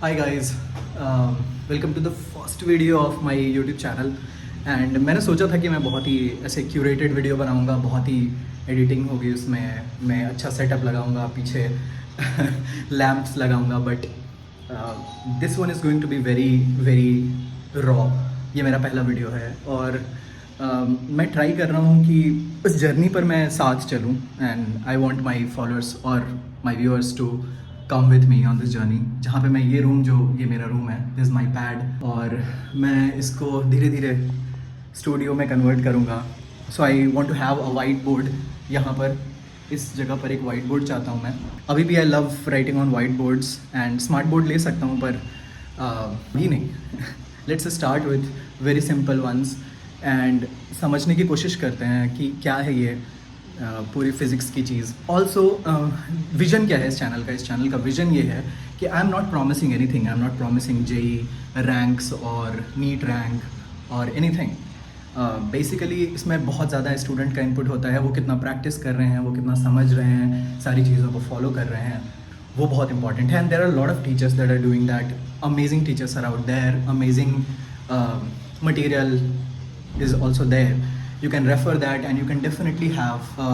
Hi guys, welcome to the first video of my YouTube channel and मैंने सोचा था कि मैं बहुत ही ऐसे क्यूरेटेड वीडियो बनाऊंगा, बहुत ही एडिटिंग होगी उसमें, मैं अच्छा सेटअप लगाऊंगा, पीछे लैम्प्स लगाऊंगा, but this one is going to be very very raw. ये मेरा पहला वीडियो है और मैं ट्राई कर रहा हूँ कि उस जर्नी पर मैं साथ चलूँ and I want my followers और my viewers to come with me on this journey. जहाँ पे मैं ये मेरा रूम है, दिस इज़ माई पैड, और मैं इसको धीरे धीरे स्टूडियो में कन्वर्ट करूँगा। So I want to have a white board यहाँ पर, इस जगह पर एक वाइट बोर्ड चाहता हूँ मैं। अभी भी I love writing on white boards and smart board ले सकता हूँ पर भी नहीं। Let's start with very simple ones and समझने की कोशिश करते हैं कि क्या है ये पूरी फिज़िक्स की चीज़। ऑल्सो विजन क्या है इस चैनल का विजन ये है कि I am not promising anything, I am not promising JEE ranks और नीट रैंक और एनीथिंग। बेसिकली इसमें बहुत ज़्यादा स्टूडेंट का इनपुट होता है, वो कितना प्रैक्टिस कर रहे हैं, वो कितना समझ रहे हैं, सारी चीज़ों को फॉलो कर रहे हैं, वो बहुत इंपॉर्टेंट है। And there are lot of teachers that are doing that, amazing teachers are out there, amazing material is also there. You can refer that and you can definitely have a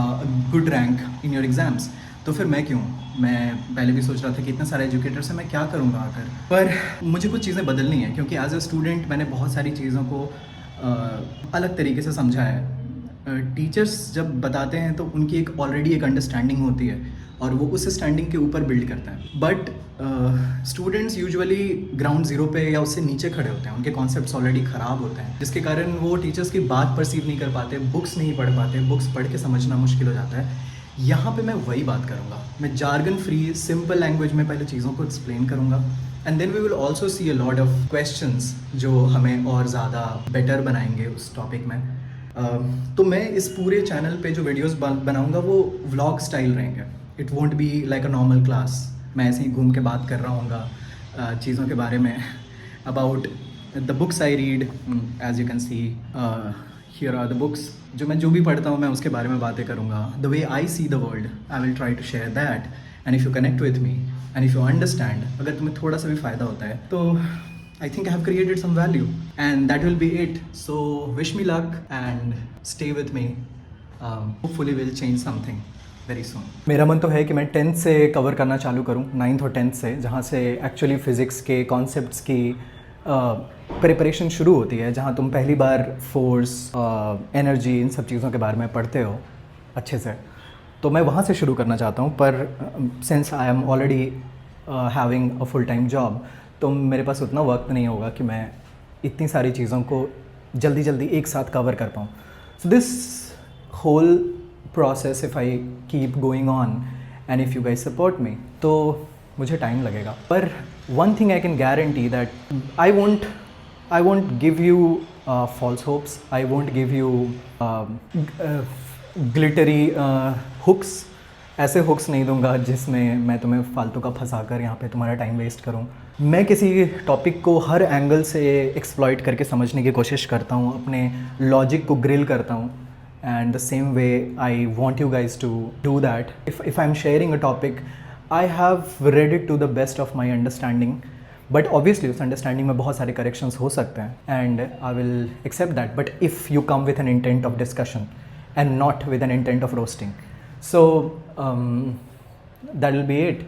good rank in your exams. तो फिर मैं पहले भी सोच रहा था कि इतने सारे एजुकेटर से मैं क्या करूँगा आकर, पर मुझे कुछ चीज़ें बदलनी है क्योंकि एज अ स्टूडेंट मैंने बहुत सारी चीज़ों को अलग तरीके से समझा है। टीचर्स जब बताते हैं तो उनकी ऑलरेडी एक अंडरस्टैंडिंग होती है और वो उस स्टैंडिंग के ऊपर बिल्ड करते हैं, but students usually ground zero पे या उससे नीचे खड़े होते हैं, उनके कॉन्सेप्ट्स ऑलरेडी ख़राब होते हैं, जिसके कारण वो टीचर्स की बात परसीव नहीं कर पाते, बुक्स नहीं पढ़ पाते, बुक्स पढ़ के समझना मुश्किल हो जाता है। यहाँ पे मैं वही बात करूँगा, मैं जार्गन फ्री सिंपल लैंग्वेज में पहले चीज़ों को एक्सप्लेन करूँगा and then we will also see a lot of questions जो हमें और ज़्यादा बेटर बनाएंगे उस टॉपिक में। तो मैं इस पूरे चैनल पे जो वीडियोस बनाऊँगा वो व्लॉग स्टाइल रहेंगे। It won't be like a normal class, मैं ऐसे ही घूम के बात कर रहा हूँगा चीज़ों के बारे में, about the books I read. As you can see here are the books, जो भी पढ़ता हूँ मैं उसके बारे में बातें करूँगा। The way I see the world I will try to share that and if you connect with me and if you understand, अगर तुम्हें थोड़ा सा भी फ़ायदा होता है तो I think I have created some value and that will be it. So wish me luck and stay with me. Hopefully we'll change something very soon. मेरा मन तो है कि मैं 10th से कवर करना चालू करूं, 9th और 10th से, जहाँ से एक्चुअली फ़िज़िक्स के कॉन्सेप्ट्स की प्रिपरेशन शुरू होती है, जहाँ तुम पहली बार फोर्स, एनर्जी, इन सब चीज़ों के बारे में पढ़ते हो अच्छे से। तो मैं वहाँ से शुरू करना चाहता हूँ, पर since I am already having a full time job, तो मेरे पास उतना वक्त नहीं होगा कि मैं इतनी सारी चीज़ों को जल्दी जल्दी एक साथ कवर कर पाऊँ। So this whole process if I keep going on and if you guys support me, तो मुझे टाइम लगेगा, पर one thing I can guarantee that I won't give you false hopes, I won't give you glittery hooks. ऐसे hooks नहीं दूंगा जिसमें मैं तुम्हें फालतू का फंसा कर यहाँ पे तुम्हारा टाइम वेस्ट करूँ। मैं किसी टॉपिक को हर एंगल से एक्सप्लॉइट करके समझने की कोशिश करता हूँ, अपने लॉजिक को ग्रिल करता हूँ, and the same way I want you guys to do that. If I am sharing a topic, I have read it to the best of my understanding, but obviously उस understanding में बहुत सारे corrections हो सकते हैं and I will accept that, but if you come with an intent of discussion and not with an intent of roasting, so that will be it.